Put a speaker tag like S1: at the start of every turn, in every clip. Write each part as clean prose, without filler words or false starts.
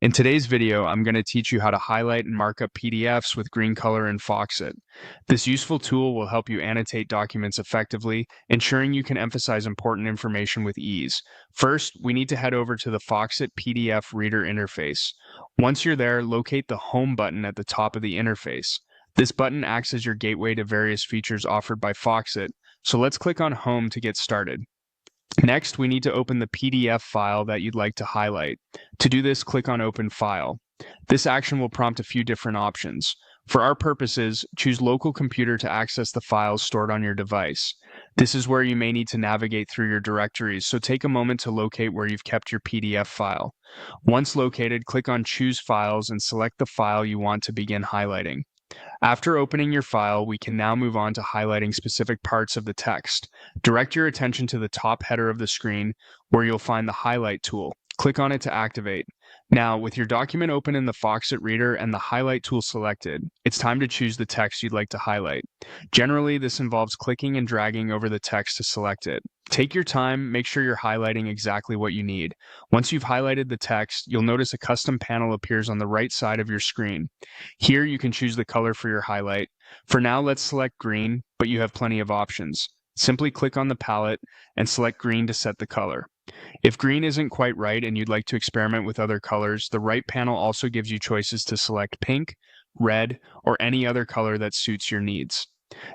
S1: In today's video, I'm going to teach you how to highlight and mark up PDFs with green color in Foxit. This useful tool will help you annotate documents effectively, ensuring you can emphasize important information with ease. First, we need to head over to the Foxit PDF Reader interface. Once you're there, locate the Home button at the top of the interface. This button acts as your gateway to various features offered by Foxit, so let's click on Home to get started. Next, we need to open the PDF file that you'd like to highlight. To do this, click on Open File. This action will prompt a few different options. For our purposes, choose Local Computer to access the files stored on your device. This is where you may need to navigate through your directories, so take a moment to locate where you've kept your PDF file. Once located, click on Choose Files and select the file you want to begin highlighting. After opening your file, we can now move on to highlighting specific parts of the text. Direct your attention to the top header of the screen where you'll find the Highlight tool. Click on it to activate. Now, with your document open in the Foxit Reader and the Highlight tool selected, it's time to choose the text you'd like to highlight. Generally, this involves clicking and dragging over the text to select it. Take your time, make sure you're highlighting exactly what you need. Once you've highlighted the text, you'll notice a custom panel appears on the right side of your screen. Here you can choose the color for your highlight. For now, let's select green, but you have plenty of options. Simply click on the palette and select green to set the color. If green isn't quite right and you'd like to experiment with other colors, the right panel also gives you choices to select pink, red, or any other color that suits your needs.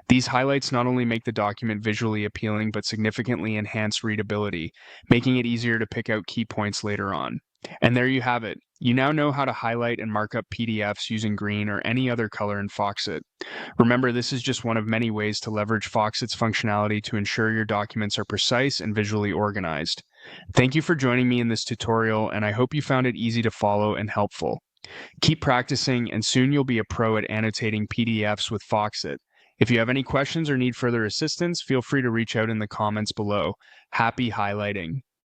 S1: These highlights not only make the document visually appealing but significantly enhance readability, making it easier to pick out key points later on. And there you have it. You now know how to highlight and mark up PDFs using green or any other color in Foxit. Remember, this is just one of many ways to leverage Foxit's functionality to ensure your documents are precise and visually organized. Thank you for joining me in this tutorial, and I hope you found it easy to follow and helpful. Keep practicing, and soon you'll be a pro at annotating PDFs with Foxit. If you have any questions or need further assistance, feel free to reach out in the comments below. Happy highlighting!